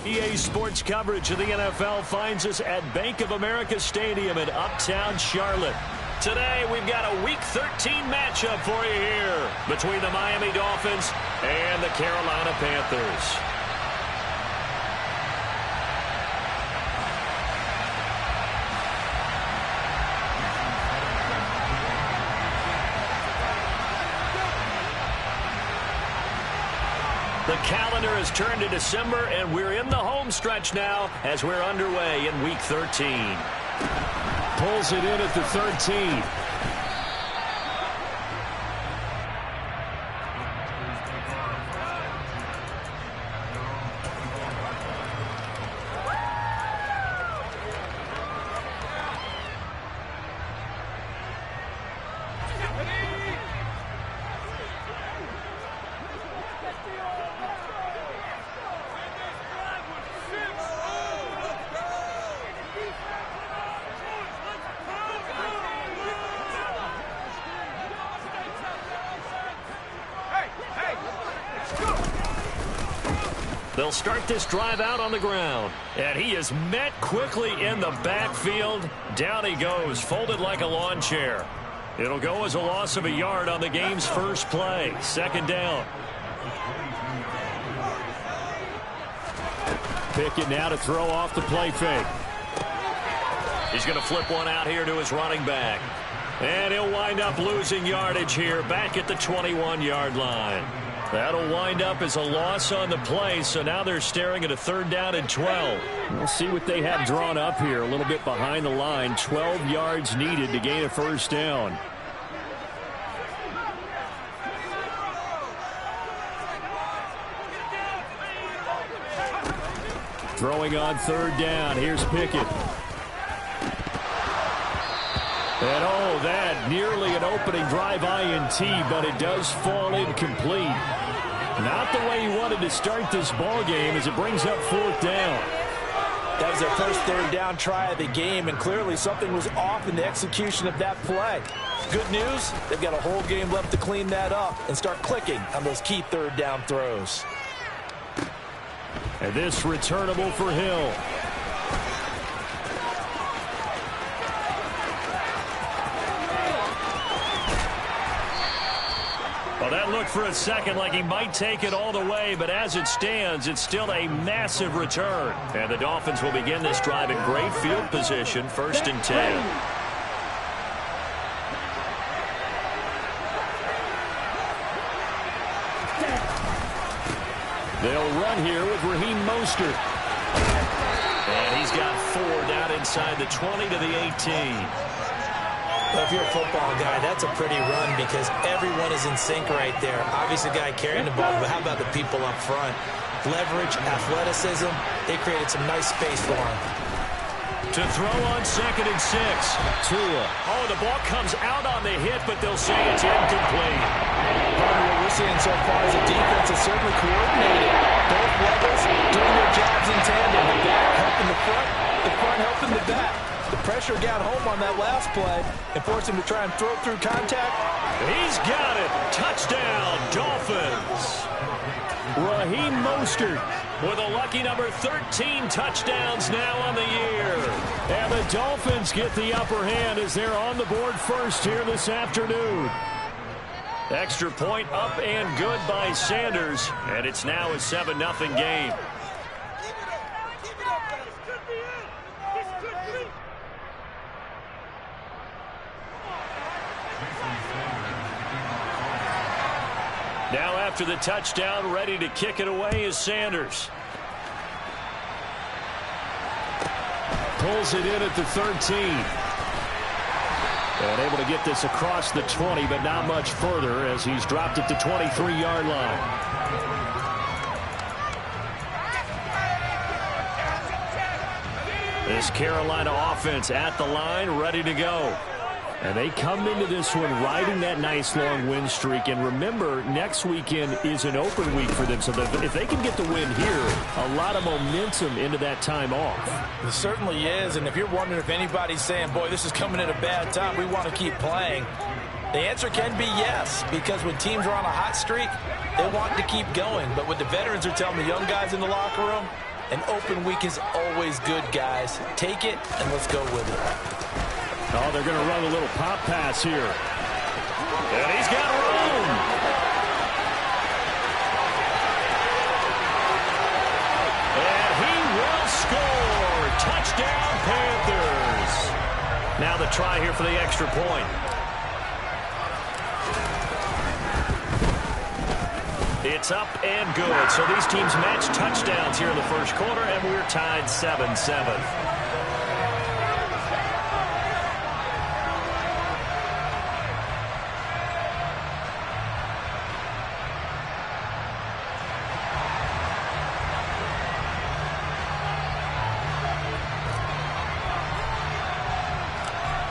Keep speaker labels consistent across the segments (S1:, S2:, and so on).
S1: EA Sports coverage of the NFL finds us at Bank of America Stadium in Uptown Charlotte. Today, we've got a Week 13 matchup for you here between the Miami Dolphins and the Carolina Panthers. The calendar has turned to December, and we're in the home stretch now as we're underway in Week 13. Pulls it in at the 13. They'll start this drive out on the ground. And he is met quickly in the backfield. Down he goes, folded like a lawn chair. It'll go as a loss of a yard on the game's first play. Second down. Pickett now to throw off the play fake. He's going to flip one out here to his running back. And he'll wind up losing yardage here back at the 21-yard line. That'll wind up as a loss on the play, so now they're staring at a 3rd down and 12. We'll see what they have drawn up here, a little bit behind the line. 12 yards needed to gain a 1st down. Throwing on 3rd down, here's Pickett. And oh, that nearly an opening drive INT, but it does fall incomplete. Not the way he wanted to start this ball game as it brings up 4th down.
S2: That was their first 3rd down try of the game, and clearly something was off in the execution of that play. Good news, they've got a whole game left to clean that up and start clicking on those key 3rd down throws.
S1: And this returnable for Hill. Well, that looked for a second like he might take it all the way, but as it stands, it's still a massive return. And the Dolphins will begin this drive in great field position, 1st and 10. They'll run here with Raheem Mostert. And he's got 4 down inside the 20 to the 18.
S2: Well, if you're a football guy, that's a pretty run because everyone is in sync right there. Obviously, the guy carrying the ball, but how about the people up front? Leverage, athleticism, they created some nice space for him.
S1: To throw on 2nd and 6. Tua. Oh, the ball comes out on the hit, but they'll say it's incomplete.
S2: What we're seeing so far is the defense is certainly coordinated. Both levels doing their jobs in tandem. The back helping the front helping the back. The pressure got home on that last play and forced him to try and throw through contact.
S1: He's got it. Touchdown, Dolphins. Raheem Mostert with a lucky number 13 touchdowns now on the year. And the Dolphins get the upper hand as they're on the board first here this afternoon. Extra point up and good by Sanders. And it's now a 7-0 game. Now after the touchdown, ready to kick it away is Sanders. Pulls it in at the 13. And able to get this across the 20, but not much further as he's dropped at the 23-yard line. This Carolina offense at the line, ready to go. And they come into this one riding that nice long win streak. And remember, next weekend is an open week for them. So if they can get the win here, a lot of momentum into that time off.
S2: It certainly is. And if you're wondering if anybody's saying, boy, this is coming at a bad time, we want to keep playing, the answer can be yes. Because when teams are on a hot streak, they want to keep going. But what the veterans are telling the young guys in the locker room, An open week is always good, guys. Take it, and let's go with it.
S1: Oh, they're going to run a little pop pass here. And he's got room. And he will score. Touchdown, Panthers. Now the try here for the extra point. It's up and good. So these teams match touchdowns here in the first quarter, and we're tied 7-7.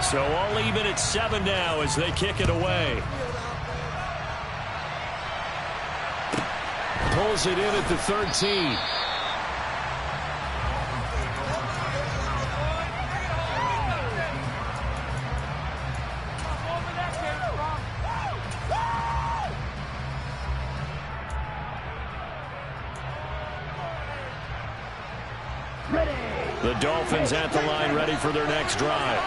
S1: So all even at 7 now as they kick it away. Pulls it in at the 13. The Dolphins at the line, ready for their next drive.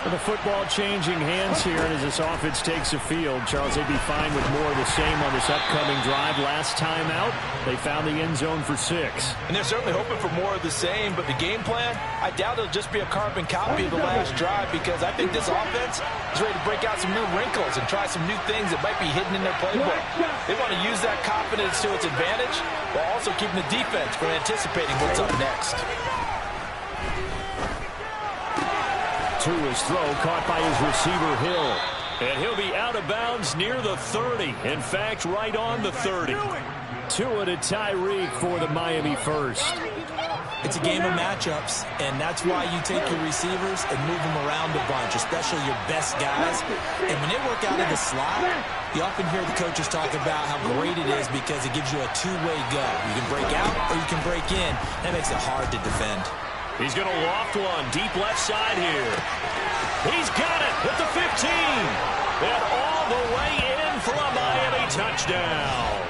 S1: The football changing hands here, and as this offense takes the field, Charles, they'd be fine with more of the same on this upcoming drive. Last time out, they found the end zone for 6.
S2: And they're certainly hoping for more of the same, but the game plan, I doubt it'll just be a carbon copy of the last drive, because I think this offense is ready to break out some new wrinkles and try some new things that might be hidden in their playbook. They want to use that confidence to its advantage while also keeping the defense from anticipating what's up next.
S1: To his throw, caught by his receiver, Hill. And he'll be out of bounds near the 30. In fact, right on the 30. Tua to Tyreek for the Miami first.
S2: It's a game of matchups, and that's why you take your receivers and move them around a bunch, especially your best guys. And when they work out of the slot, you often hear the coaches talk about how great it is because it gives you a two-way go. You can break out or you can break in. That makes it hard to defend.
S1: He's going to loft one deep left side here. He's got it at the 15. And all the way in for a Miami touchdown.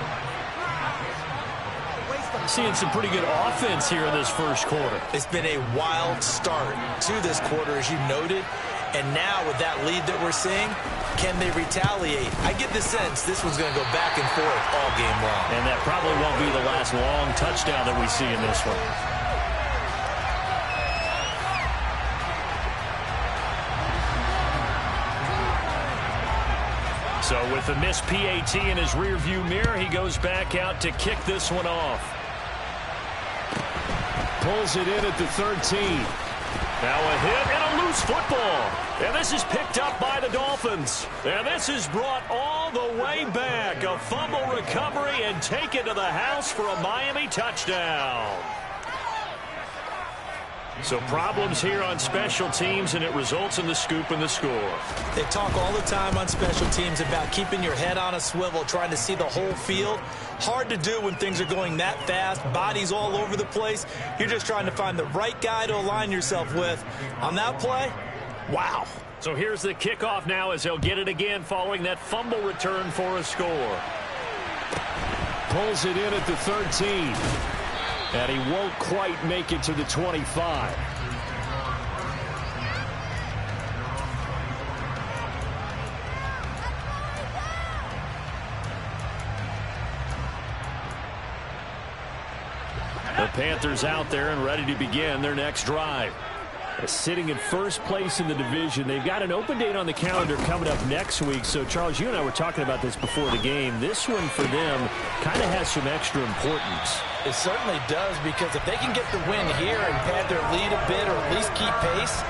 S1: Seeing some pretty good offense here in this first quarter.
S2: It's been a wild start to this quarter, as you noted. And now with that lead that we're seeing, can they retaliate? I get the sense this one's going to go back and forth all game long.
S1: And that probably won't be the last long touchdown that we see in this one. So with the missed PAT in his rearview mirror, he goes back out to kick this one off. Pulls it in at the 13. Now a hit and a loose football. And this is picked up by the Dolphins. And this is brought all the way back. A fumble recovery and taken to the house for a Miami touchdown. So problems here on special teams, and it results in the scoop and the score.
S2: They talk all the time on special teams about keeping your head on a swivel, trying to see the whole field. Hard to do when things are going that fast, bodies all over the place. You're just trying to find the right guy to align yourself with. On that play, wow.
S1: So here's the kickoff now as they'll get it again following that fumble return for a score. Pulls it in at the 13. And he won't quite make it to the 25. The Panthers out there and ready to begin their next drive. Sitting in first place in the division. They've got an open date on the calendar coming up next week. So, Charles, you and I were talking about this before the game. This one for them kind of has some extra importance.
S2: It certainly does, because if they can get the win here and pad their lead a bit or at least keep pace,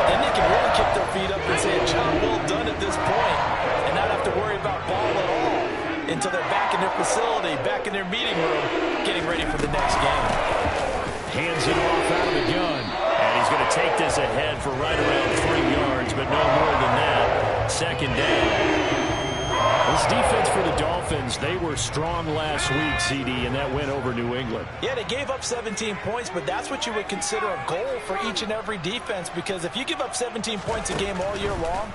S2: then they can really kick their feet up and say a job well done at this point and not have to worry about ball at all until they're back in their facility, back in their meeting room, getting ready for the next game.
S1: Hands it off out of the gun. And he's going to take this ahead for right around 3 yards, but no more than that. Second down. This defense for the Dolphins, they were strong last week, CD, and that went over New England.
S2: Yeah, they gave up 17 points, but that's what you would consider a goal for each and every defense, because if you give up 17 points a game all year long,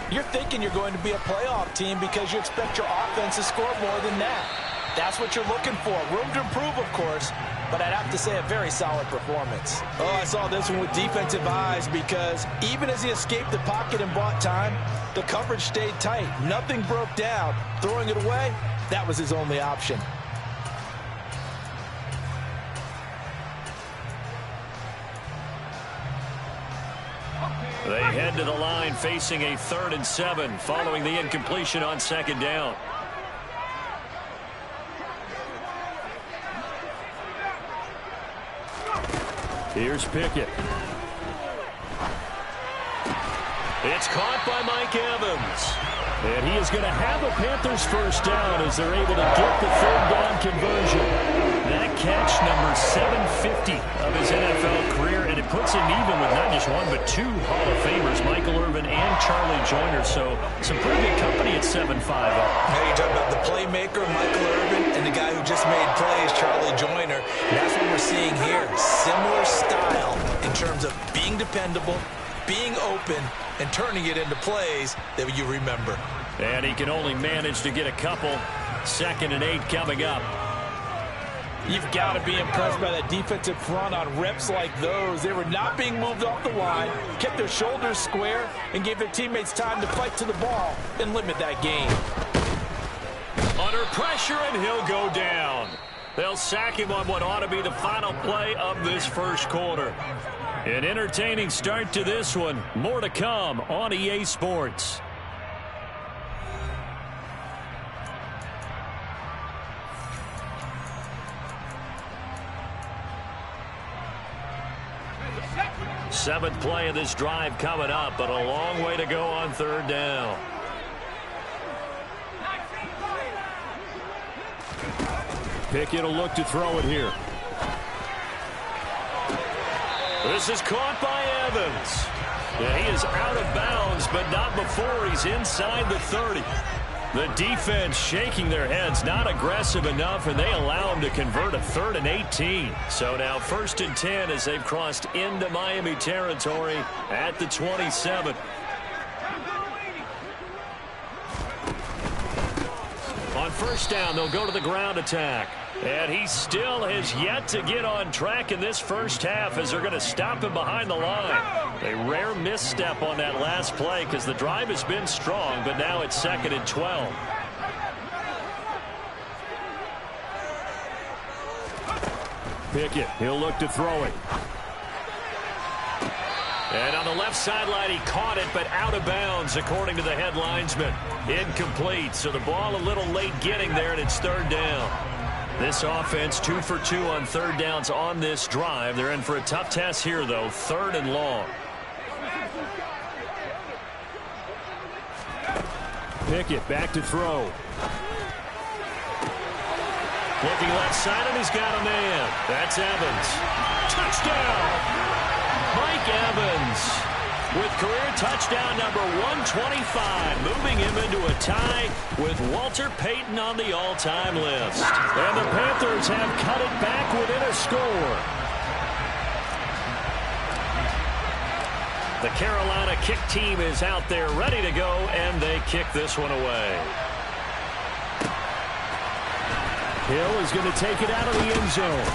S2: you're thinking you're going to be a playoff team because you expect your offense to score more than that. That's what you're looking for. Room to improve, of course, but I'd have to say a very solid performance. Oh, I saw this one with defensive eyes because even as he escaped the pocket and bought time, the coverage stayed tight. Nothing broke down. Throwing it away, that was his only option.
S1: They head to the line facing a 3rd and 7 following the incompletion on 2nd down. Here's Pickett. It's caught by Mike Evans. And he is going to have a Panthers first down as they're able to get the 3rd down conversion. That catch, number 750 of his NFL career, and it puts him even with not just one but 2 Hall of Famers, Michael Irvin and Charlie Joyner. So some pretty good company at 7'5".
S2: Now you talk about the playmaker, Michael Irvin, and the guy who just made plays, Charlie Joyner. And that's what we're seeing here. Similar style in terms of being dependable, being open, and turning it into plays that you remember.
S1: And he can only manage to get a couple. 2nd and 8 coming up.
S2: You've got to be impressed by that defensive front on reps like those. They were not being moved off the line, kept their shoulders square, and gave their teammates time to fight to the ball and limit that gain.
S1: Under pressure, and he'll go down. They'll sack him on what ought to be the final play of this first quarter. An entertaining start to this one. More to come on EA Sports. Seventh play of this drive coming up, but a long way to go on 3rd down. Pickett will look to throw it here. This is caught by Evans. Yeah, he is out of bounds, but not before he's inside the 30. The defense shaking their heads, not aggressive enough, and they allow him to convert a 3rd and 18. So now 1st and 10 as they've crossed into Miami territory at the 27. On 1st down, they'll go to the ground attack. And he still has yet to get on track in this first half as they're going to stop him behind the line. A rare misstep on that last play because the drive has been strong, but now it's 2nd and 12. Pickett, he'll look to throw it. And on the left sideline, he caught it, but out of bounds, according to the head linesman. Incomplete, so the ball a little late getting there, and it's 3rd down. This offense 2 for 2 on 3rd downs on this drive. They're in for a tough test here, though. 3rd and long. Pickett back to throw. Looking left side, and he's got a man. That's Evans. Touchdown! Mike Evans with career touchdown number 125, moving him into a tie with Walter Payton on the all-time list. And the Panthers have cut it back within a score. The Carolina kick team is out there ready to go, and they kick this one away. Hill is going to take it out of the end zone.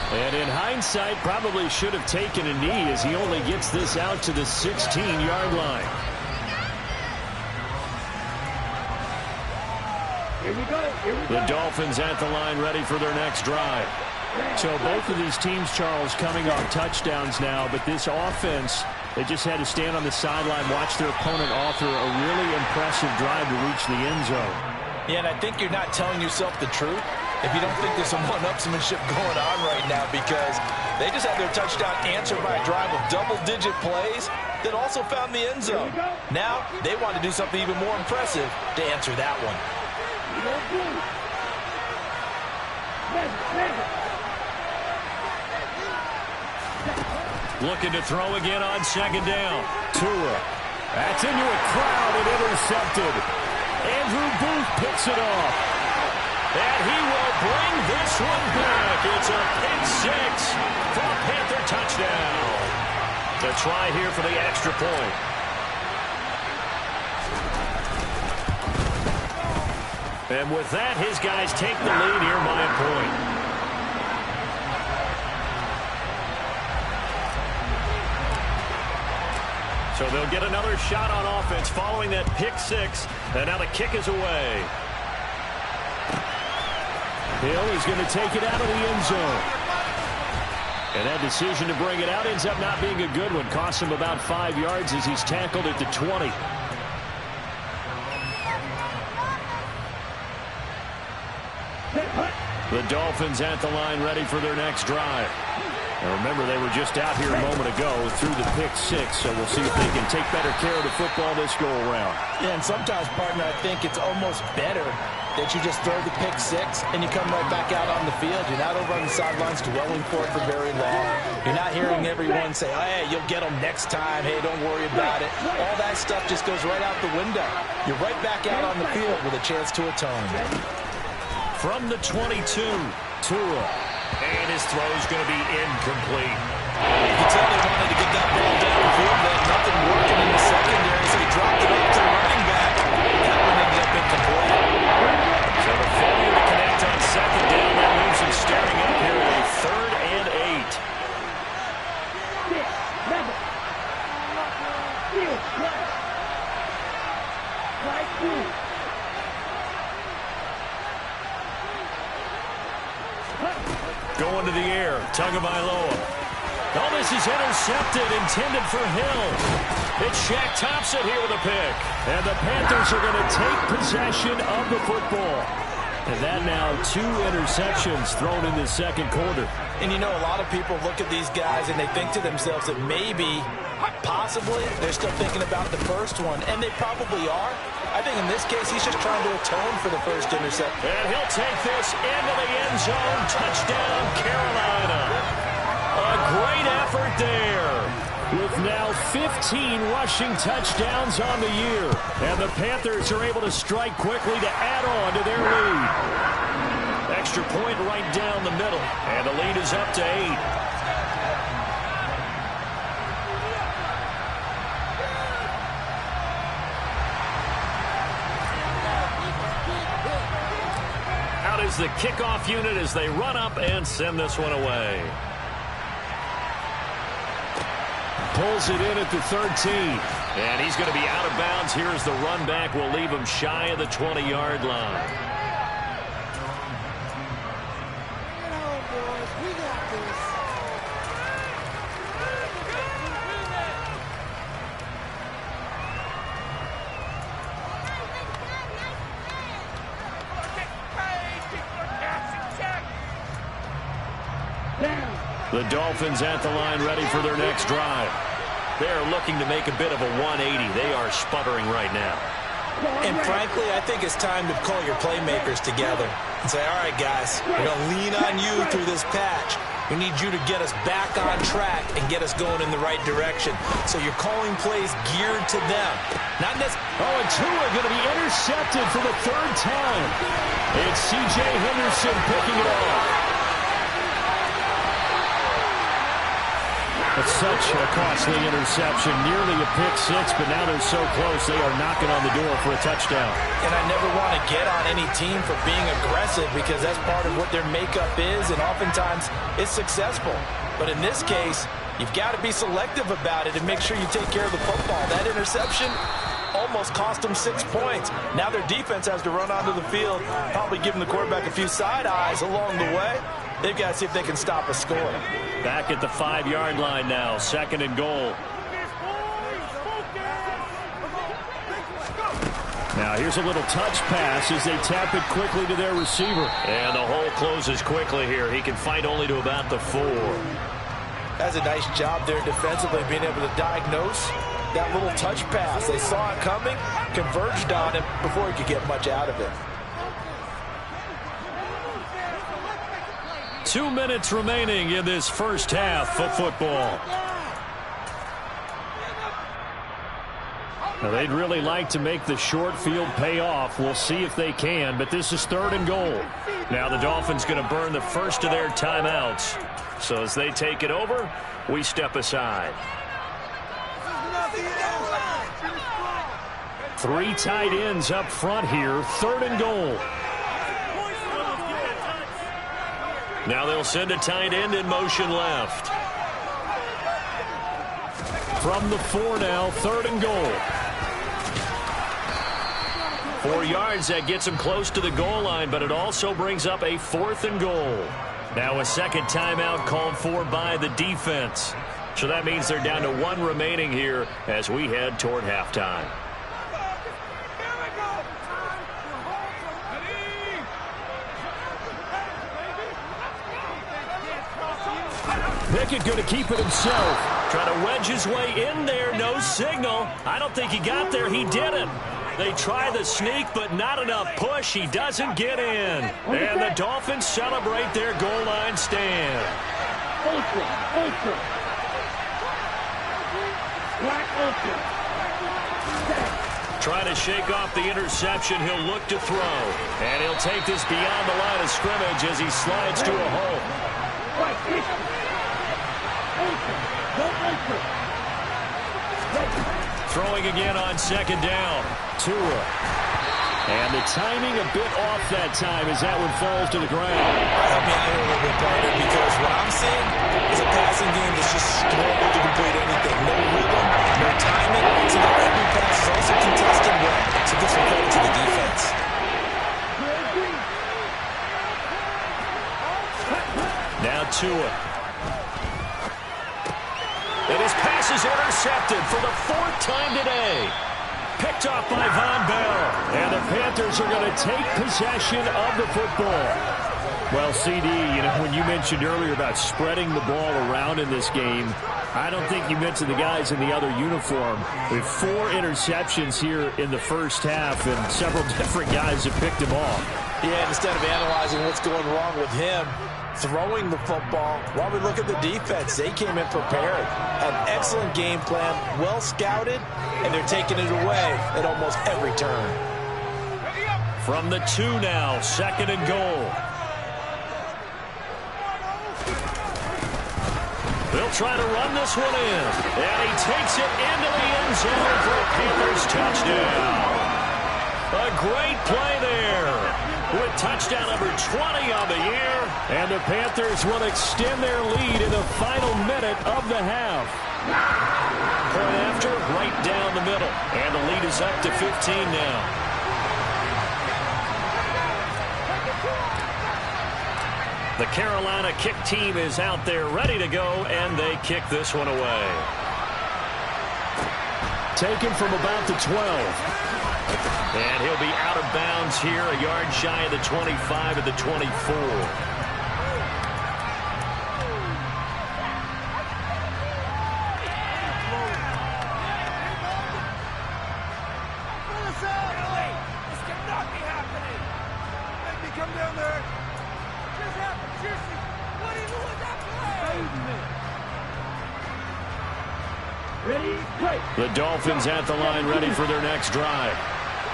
S1: And in hindsight, probably should have taken a knee as he only gets this out to the 16-yard line. The Dolphins at the line ready for their next drive. So both of these teams, Charles, coming off touchdowns now, but this offense, they just had to stand on the sideline, watch their opponent author a really impressive drive to reach the end zone.
S2: Yeah, and I think you're not telling yourself the truth if you don't think there's some one-upsmanship going on right now, because they just had their touchdown answered by a drive of double-digit plays that also found the end zone. Now they want to do something even more impressive to answer that one.
S1: Looking to throw again on 2nd down. Tua. That's into a crowd and intercepted. Andrew Booth picks it off. And he will bring this one back. It's a pick six for a Panther touchdown. The try here for the extra point. And with that, his guys take the lead here by a point. So they'll get another shot on offense following that pick six. And now the kick is away. Hill is going to take it out of the end zone. And that decision to bring it out ends up not being a good one. Costs him about 5 yards as he's tackled at the 20. The Dolphins at the line ready for their next drive. And remember, they were just out here a moment ago through the pick six, so we'll see if they can take better care of the football this go-around.
S2: Yeah, and sometimes, partner, I think it's almost better that you just throw the pick six and you come right back out on the field. You're not over on the sidelines dwelling for it for very long. You're not hearing everyone say, oh, hey, you'll get them next time. Hey, don't worry about it. All that stuff just goes right out the window. You're right back out on the field with a chance to atone.
S1: From the 22, Tua. And his throw is going to be incomplete.
S2: You can tell they wanted to get that ball downfield. They had nothing working in the secondary, so he dropped it off to the running back. That one ended up incomplete.
S1: So the failure to connect on second down, that leaves him staring up here at a 3rd and 8. Going to the air, Tagovailoa. Oh, this is intercepted, intended for Hill. It's Shaq Thompson here with a pick. And the Panthers are going to take possession of the football. And that now 2 interceptions thrown in the second quarter.
S2: And you know, a lot of people look at these guys and they think to themselves that maybe, possibly, they're still thinking about the first one. And they probably are. I think in this case, he's just trying to atone for the first interception.
S1: And he'll take this into the end zone. Touchdown, Carolina. A great effort there. With now 15 rushing touchdowns on the year. And the Panthers are able to strike quickly to add on to their lead. Extra point right down the middle. And the lead is up to 8. Is the kickoff unit as they run up and send this one away. Pulls it in at the 13. And he's going to be out of bounds. Here's the run back. Will leave him shy of the 20-yard line. The Dolphins at the line ready for their next drive. They're looking to make a bit of a 180. They are sputtering right now.
S2: And frankly, I think it's time to call your playmakers together and say, all right, guys, we're going to lean on you through this patch. We need you to get us back on track and get us going in the right direction. So you're calling plays geared to them. Not necessarily.
S1: Oh, and Tua going to be intercepted for the 3rd time. It's C.J. Henderson picking it off. It's such a costly interception, nearly a pick six, but now they're so close they are knocking on the door for a touchdown.
S2: And I never want to get on any team for being aggressive because that's part of what their makeup is, and oftentimes it's successful. But in this case, you've got to be selective about it and make sure you take care of the football. That interception almost cost them 6 points. Now their defense has to run onto the field, probably giving the quarterback a few side eyes along the way. They've got to see if they can stop a score.
S1: Back at the 5-yard line now, 2nd and goal. Now here's a little touch pass as they tap it quickly to their receiver. And the hole closes quickly here. He can fight only to about the 4.
S2: That's a nice job there defensively, being able to diagnose that little touch pass. They saw it coming, converged on it before he could get much out of it.
S1: 2 minutes remaining in this first half of football. Now they'd really like to make the short field pay off. We'll see if they can, but this is 3rd and goal. Now the Dolphins going to burn the first of their timeouts. So as they take it over, we step aside. 3 tight ends up front here, 3rd and goal. Now they'll send a tight end in motion left. From the 4 now, 3rd and goal. 4 yards, that gets him close to the goal line, but it also brings up a 4th and goal. Now a second timeout called for by the defense. So that means they're down to 1 remaining here as we head toward halftime.
S3: Pickett going to keep it himself.
S1: Trying to wedge his way in there. No signal. I don't think he got there. He didn't. They try the sneak, but not enough push. He doesn't get in. And the Dolphins celebrate their goal line stand. Trying to shake off the interception. He'll look to throw. And he'll take this beyond the line of scrimmage as he slides to a hole. Throwing again on 2nd down.
S3: Tua. And the timing a bit off that time as that one falls to the ground.
S2: Help me out here a little bit, partner, because what I'm seeing is a passing game that's just struggled to complete anything. No rhythm, no timing. So that every pass is also contested well. So give some credit to the defense.
S1: Now Tua. And his pass is intercepted for the 4th time today. Picked off by Von Bell.
S3: And the Panthers are going to take possession of the football. Well, CD, when you mentioned earlier about spreading the ball around in this game, I don't think you mentioned the guys in the other uniform. We have 4 interceptions here in the first half, and several different guys have picked them off.
S2: Yeah, instead of analyzing what's going wrong with him throwing the football, while we look at the defense, they came in prepared. An excellent game plan, well scouted, and they're taking it away at almost every turn.
S1: From the 2 now, 2nd and goal. They'll try to run this one in. And he takes it into the end zone for a Panthers touchdown. A great play there. With touchdown number 20 on the year.
S3: And the Panthers will extend their lead in the final minute of the half.
S1: Point after, right down the middle. And the lead is up to 15 now. The Carolina kick team is out there ready to go, and they kick this one away.
S3: Taken from about the 12.
S1: And he'll be out of bounds here, a yard shy of the 25 at the 24.
S3: The Dolphins at the line ready for their next drive.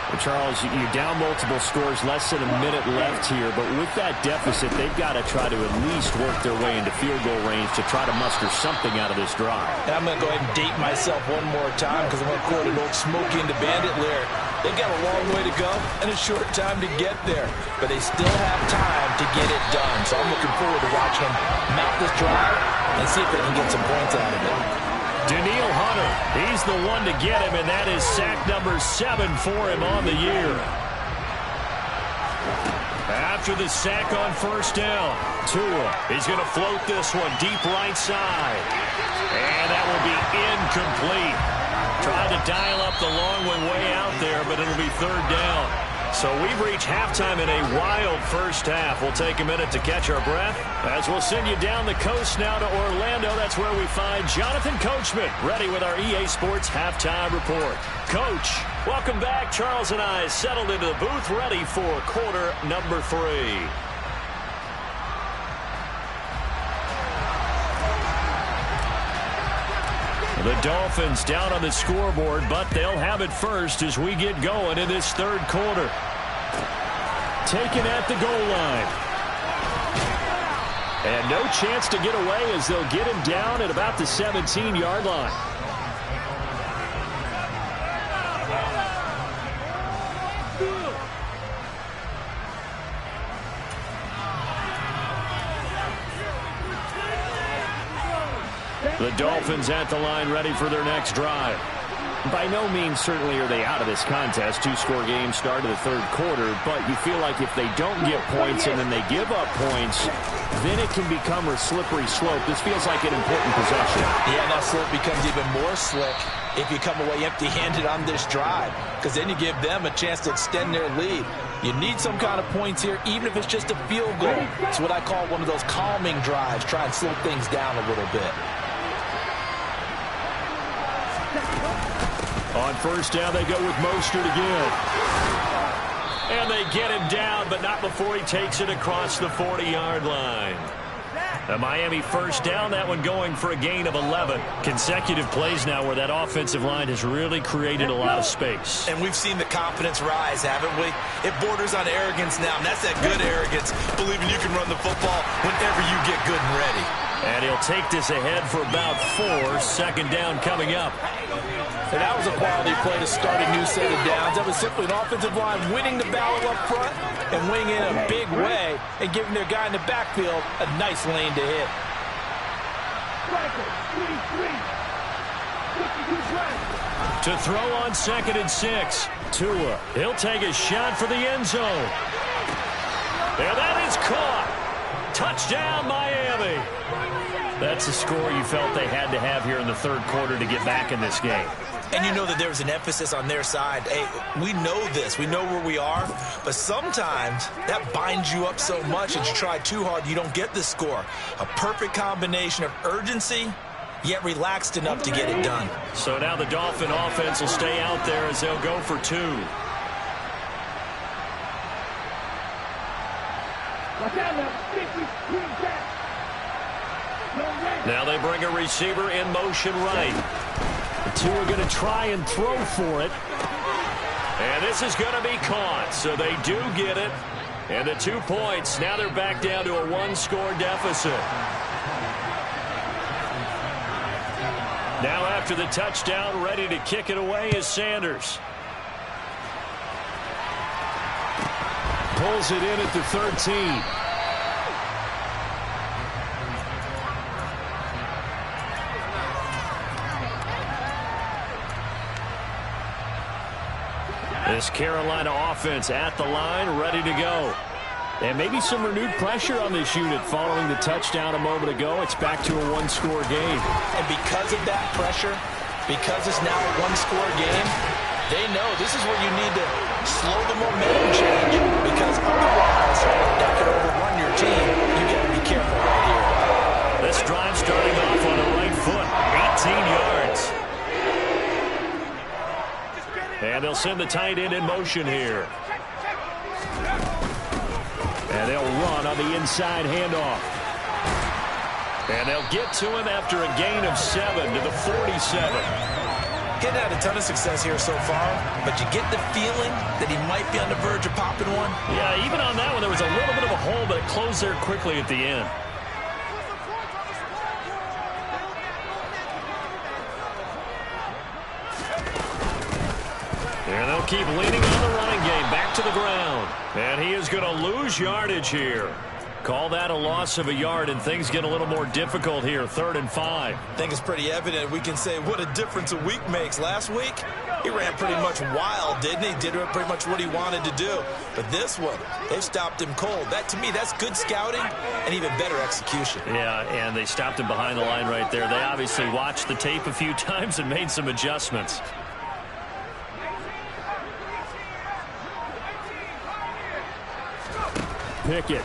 S3: Well, Charles, you're down multiple scores, less than a minute left here, but with that deficit, they've got to try to at least work their way into field goal range to try to muster something out of this drive.
S2: And I'm going to go ahead and date myself one more time because I'm going to quote an old Smokey and the Bandit lyric. They've got a long way to go and a short time to get there, but they still have time to get it done. So I'm looking forward to watching them mount this drive and see if they can get some points out of it.
S1: Daniil Hunter, he's the one to get him, and that is sack number 7 for him on the year. After the sack on 1st down, Tua, he's going to float this one deep right side. And that will be incomplete. Tried to dial up the long one way out there, but it'll be 3rd down. So we've reached halftime in a wild first half. We'll take a minute to catch our breath as we'll send you down the coast now to Orlando. That's where we find Jonathan Coachman ready with our EA Sports Halftime Report. Coach, welcome back. Charles and I settled into the booth ready for quarter number 3. The Dolphins down on the scoreboard, but they'll have it first as we get going in this 3rd quarter. Taken at the goal line. And no chance to get away as they'll get him down at about the 17-yard line. The Dolphins at the line, ready for their next drive.
S3: By no means certainly are they out of this contest. Two-score game start of the third quarter, but you feel like if they don't get points and then they give up points, then it can become a slippery slope. This feels like an important possession.
S2: Yeah, that slope becomes even more slick if you come away empty-handed on this drive, because then you give them a chance to extend their lead. You need some kind of points here, even if it's just a field goal. It's what I call one of those calming drives. Try and slow things down a little bit.
S3: On first down, they go with Mostert again.
S1: And they get him down, but not before he takes it across the 40-yard line. A Miami first down, that one going for a gain of 11. Consecutive plays now where that offensive line has really created a lot of space.
S2: And we've seen the confidence rise, haven't we? It borders on arrogance now, and that's that good arrogance, believing you can run the football whenever you get good and ready.
S1: And he'll take this ahead for about 4. Second down coming up.
S2: And that was a quality play to start a new set of downs. That was simply an offensive line winning the battle up front and winning in a big way and giving their guy in the backfield a nice lane to hit.
S1: To throw on 2nd and 6. Tua, he'll take a shot for the end zone. And that is caught. Touchdown, Miami. That's the score you felt they had to have here in the third quarter to get back in this game.
S2: And you know that there was an emphasis on their side. Hey, we know this. We know where we are. But sometimes that binds you up so much that you try too hard, you don't get the score. A perfect combination of urgency, yet relaxed enough to get it done.
S1: So now the Dolphin offense will stay out there as they'll go for 2. Now they bring a receiver in motion right.
S3: The two are going to try and throw for it.
S1: And this is going to be caught, so they do get it. And the 2 points, now they're back down to a 1-score deficit. Now after the touchdown, ready to kick it away is Sanders.
S3: Pulls it in at the 13.
S1: This Carolina offense at the line, ready to go.
S3: And maybe some renewed pressure on this unit following the touchdown a moment ago. It's back to a 1-score game.
S2: And because of that pressure, because it's now a 1-score game, they know this is where you need to slow the momentum change, because otherwise that could overrun your team. You got to be careful right here.
S1: This drive starting off on the right foot, 18 yards. And they'll send the tight end in motion here.
S3: And they'll run on the inside handoff.
S1: And they'll get to him after a gain of 7 to the 47.
S2: Getting had a ton of success here so far, but you get the feeling that he might be on the verge of popping one.
S1: Yeah, even on that one, there was a little bit of a hole, but it closed there quickly at the end. And they'll keep leaning on the running game, back to the ground. And he is going to lose yardage here. Call that a loss of a yard, and things get a little more difficult here, 3rd and 5.
S2: I think it's pretty evident. We can say what a difference a week makes. Last week, he ran pretty much wild, didn't he? Did pretty much what he wanted to do. But this one, they stopped him cold. That, to me, that's good scouting and even better execution.
S1: Yeah, and they stopped him behind the line right there. They obviously watched the tape a few times and made some adjustments.
S3: Pickett.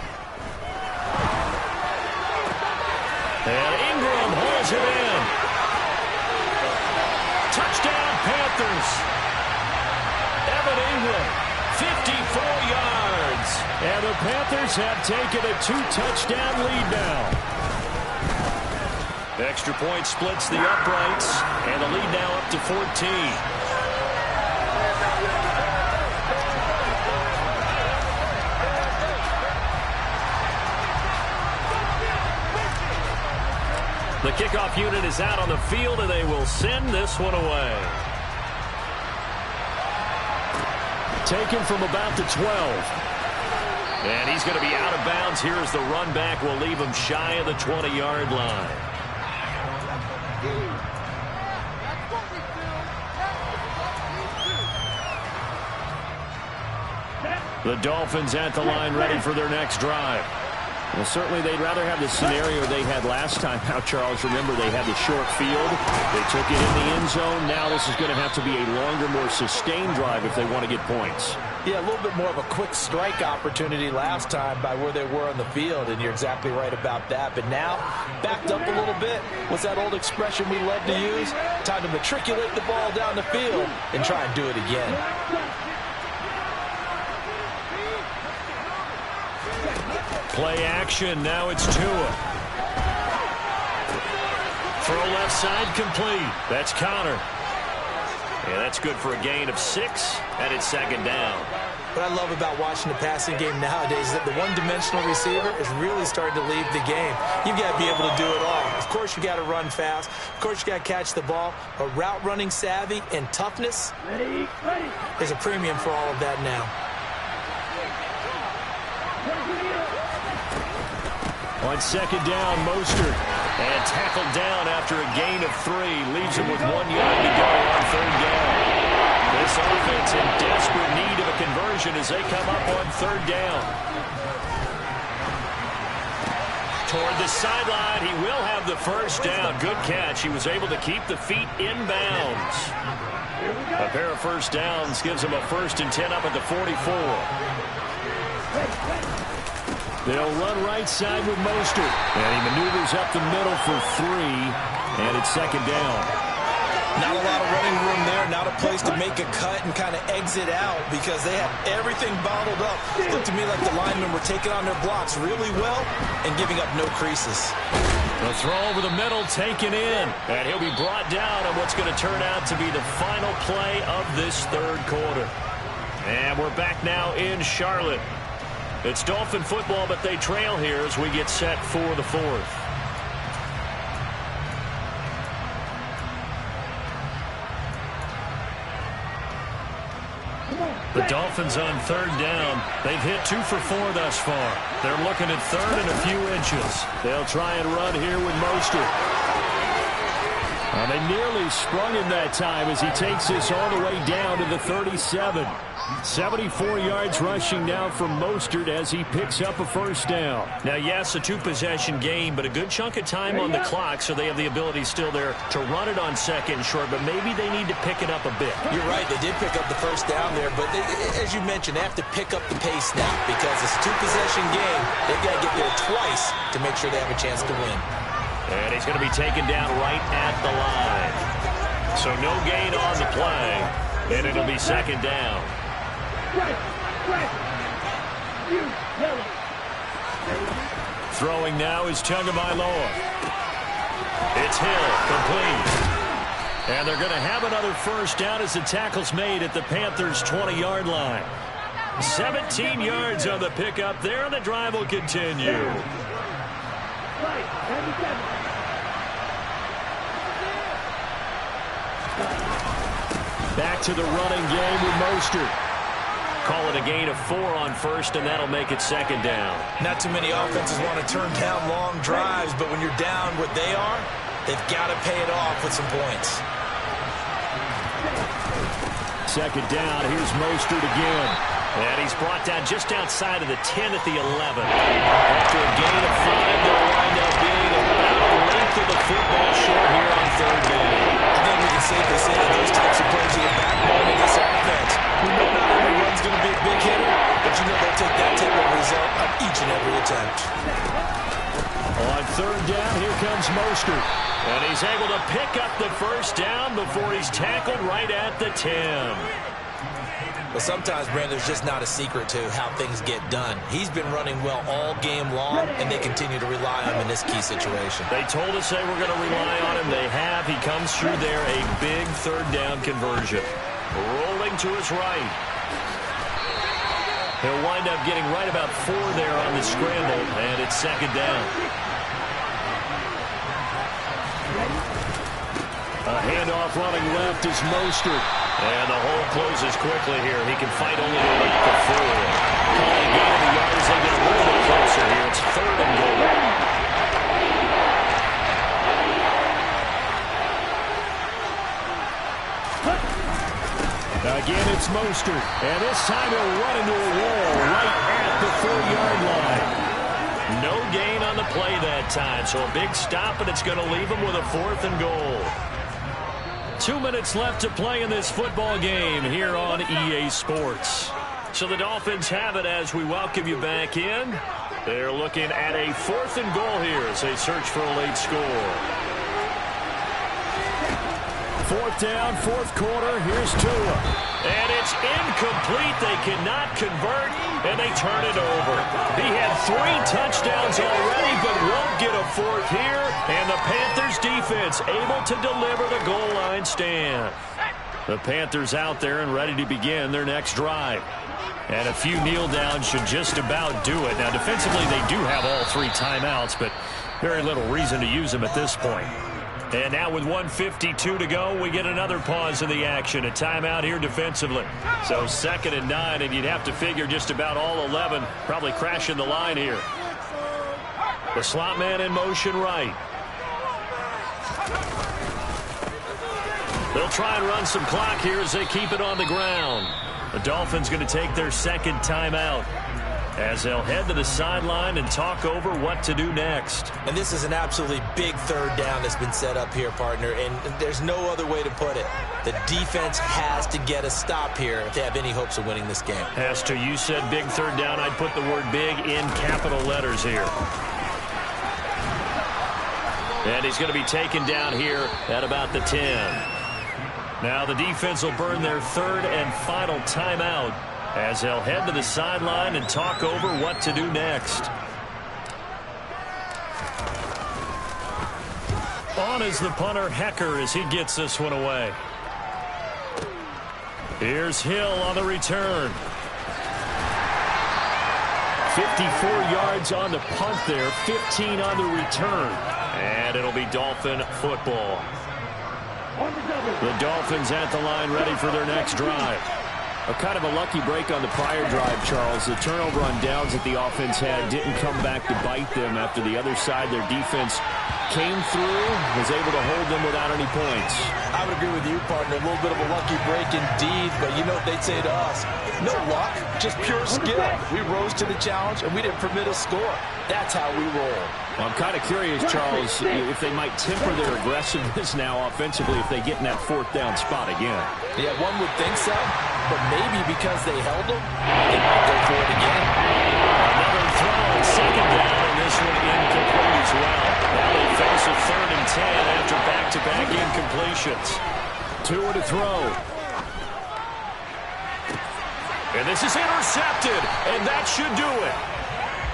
S1: And Ingram holds it in. Touchdown, Panthers. Evan Ingram, 54 yards.
S3: And the Panthers have taken a 2-touchdown lead now.
S1: Extra point splits the uprights, and the lead now up to 14. The kickoff unit is out on the field, and they will send this one away.
S3: Taken from about the 12.
S1: And he's going to be out of bounds here as the run back will leave him shy of the 20-yard line. The Dolphins at the line ready for their next drive.
S3: Well, certainly they'd rather have the scenario they had last time. Now, Charles, remember they had the short field. They took it in the end zone. Now this is going to have to be a longer, more sustained drive if they want to get points.
S2: Yeah, a little bit more of a quick strike opportunity last time by where they were on the field, and you're exactly right about that. But now, backed up a little bit. What's that old expression we love to use? Time to matriculate the ball down the field and try and do it again.
S1: Play action. Now it's Tua. Throw left side complete. That's Connor. Yeah, that's good for a gain of 6, and it's second down.
S2: What I love about watching the passing game nowadays is that the one-dimensional receiver is really starting to leave the game. You've got to be able to do it all. Of course, you got to run fast. Of course, you got to catch the ball. But route running savvy and toughness, there's a premium for all of that now.
S1: On second down, Mostert. And tackled down after a gain of 3. Leaves him with 1 yard to go on third down. This offense in desperate need of a conversion as they come up on third down. Toward the sideline, he will have the first down. Good catch. He was able to keep the feet in bounds. A pair of first downs gives him a 1st and 10 up at the 44. They'll run right side with Mostert. And he maneuvers up the middle for 3. And it's second down.
S2: Not a lot of running room there. Not a place to make a cut and kind of exit out because they have everything bottled up. It looked to me like the linemen were taking on their blocks really well and giving up no creases.
S1: The throw over the middle taken in. And he'll be brought down on what's going to turn out to be the final play of this third quarter. And we're back now in Charlotte. It's Dolphin football, but they trail here as we get set for the 4th. The Dolphins on third down. They've hit 2 for 4 thus far. They're looking at third and a few inches. They'll try and run here with Mostert.
S3: They nearly sprung him that time as he takes this all the way down to the 37. 74 yards rushing now from Mostert as he picks up a first down.
S1: Now, yes, a 2-possession game, but a good chunk of time on the clock, so they have the ability still there to run it on second and short, but maybe they need to pick it up a bit.
S2: You're right. They did pick up the first down there, but as you mentioned, they have to pick up the pace now because it's a 2-possession game. They've got to get there twice to make sure they have a chance to win.
S1: And he's going to be taken down right at the line. So no gain on the play, and it'll be second down. Throwing now is Tagovailoa. It's Hill, complete. And they're going to have another first down as the tackle's made at the Panthers' 20-yard line. 17 yards on the pickup there, and the drive will continue. Back to the running game with Mostert. Call it a gain of 4 on first, and that'll make it second down.
S2: Not too many offenses want to turn down long drives, but when you're down what they are, they've got to pay it off with some points.
S3: Second down, here's Mostert again.
S1: And he's brought down just outside of the 10 at the 11. After a gain of 5, they'll wind up being about the length of the football short here on third down.
S2: I think we can safely say that those types of plays are the backbone of this offense. We know not every run's going to be a big hitter, but you know they'll take that type of result on each and every attempt.
S3: On third down, here comes Mostert.
S1: And he's able to pick up the first down before he's tackled right at the 10.
S2: But sometimes, Brandon, there's just not a secret to how things get done. He's been running well all game long, and they continue to rely on him in this key situation.
S1: They told us they were going to rely on him. They have. He comes through there, a big third down conversion. Rolling to his right. He'll wind up getting right about 4 there on the scramble, and it's second down.
S3: A handoff running left is Mostert.
S1: And the hole closes quickly here. He can fight only to make the 4. Calling gain of the yards. They get a little bit closer here. It's third and goal.
S3: Again, it's Mostert. coaster. And this time he'll run into a wall right at the 4-yard line.
S1: No gain on the play that time, so a big stop, and it's going to leave him with a 4th and goal. 2 minutes left to play in this football game here on EA Sports. So the Dolphins have it as we welcome you back in. They're looking at a 4th and goal here as they search for a late score.
S3: 4th down, 4th quarter. Here's Tua.
S1: And it's incomplete. They cannot convert, and they turn it over. He had 3 touchdowns already, but won't get a 4th here. And the Panthers defense able to deliver the goal line stand. The Panthers out there and ready to begin their next drive. And a few kneel downs should just about do it. Now, defensively, they do have all 3 timeouts, but very little reason to use them at this point. And now with 1:52 to go, we get another pause in the action. A timeout here defensively. So 2nd and 9, and you'd have to figure just about all 11 probably crashing the line here. The slot man in motion right. They'll try and run some clock here as they keep it on the ground. The Dolphins going to take their 2nd timeout as they'll head to the sideline and talk over what to do next.
S2: And this is an absolutely big 3rd down that's been set up here, partner, and there's no other way to put it. The defense has to get a stop here if they have any hopes of winning this game.
S1: As to you said big 3rd down, I'd put the word big in capital letters here. And he's going to be taken down here at about the 10. Now the defense will burn their 3rd and final timeout as they'll head to the sideline and talk over what to do next. On is the punter, Hecker, as he gets this one away. Here's Hill on the return. 54 yards on the punt there, 15 on the return. And it'll be Dolphin football. The Dolphins at the line ready for their next drive. A kind of a lucky break on the prior drive, Charles. The turnover on downs that the offense had didn't come back to bite them after the other side. Their defense came through, was able to hold them without any points.
S2: I would agree with you, partner. A little bit of a lucky break indeed, but you know what they'd say to us? No luck, just pure skill. We rose to the challenge, and we didn't permit a score. That's how we roll.
S3: Well, I'm kind of curious, Charles, if they might temper their aggressiveness now offensively if they get in that 4th down spot again.
S2: Yeah, one would think so, but maybe because they held them, they might go for it again.
S1: Another throw on 2nd down, and this one incomplete as well. Now they face a 3rd and 10 after back-to-back incompletions.
S3: Tua to throw.
S1: And this is intercepted, and that should do it.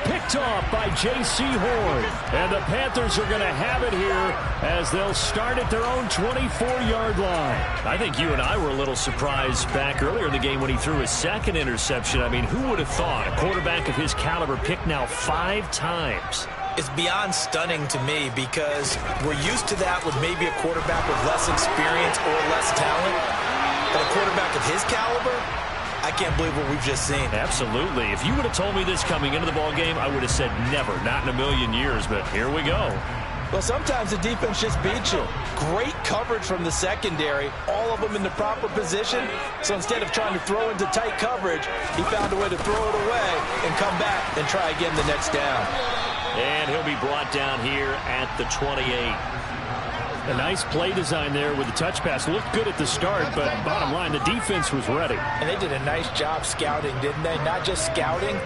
S3: Picked off by J.C. Horn. And the Panthers are going to have it here as they'll start at their own 24-yard line.
S1: I think you and I were a little surprised back earlier in the game when he threw his 2nd interception. I mean, who would have thought a quarterback of his caliber picked now 5 times?
S2: It's beyond stunning to me because we're used to that with maybe a quarterback with less experience or less talent. But a quarterback of his caliber, I can't believe what we've just seen.
S1: Absolutely. If you would have told me this coming into the ball game, I would have said never, not in a million years, but here we go.
S2: Well, sometimes the defense just beats you. Great coverage from the secondary, all of them in the proper position. So instead of trying to throw into tight coverage, he found a way to throw it away and come back and try again the next down.
S1: And he'll be brought down here at the 28.
S3: A nice play design there with the touch pass. Looked good at the start, but bottom line, the defense was ready.
S2: And they did a nice job scouting, didn't they? Not just scouting,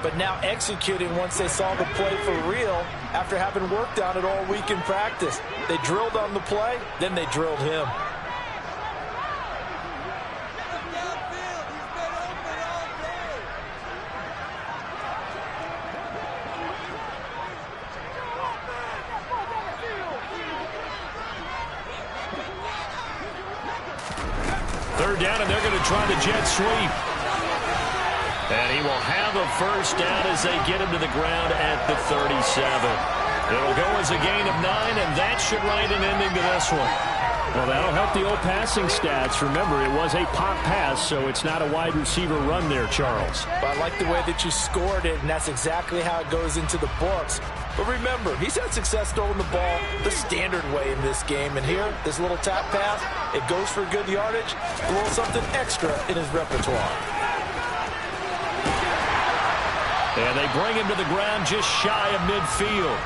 S2: but now executing once they saw the play for real after having worked on it all week in practice. They drilled on the play, then they drilled him.
S1: Third down, and they're going to try the jet sweep. And he will have a first down as they get him to the ground at the 37. It'll go as a gain of 9, and that should write an ending to this one.
S3: Well, that'll help the old passing stats. Remember, it was a pop pass, so it's not a wide receiver run there, Charles.
S2: But I like the way that you scored it, and that's exactly how it goes into the books. But remember, he's had success throwing the ball the standard way in this game. And here, this little tap pass, it goes for good yardage, a little something extra in his repertoire.
S1: And they bring him to the ground just shy of midfield.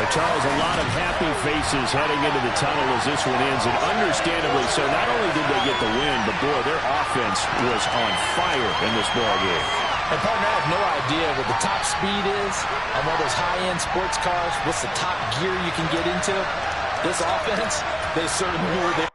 S3: But Charles, a lot of happy faces heading into the tunnel as this one ends, and understandably so. Not only did they get the win, but boy, their offense was on fire in this ball game.
S2: And partner, I have no idea what the top speed is on one of those high-end sports cars. What's the top gear you can get into? This offense, they certainly knew they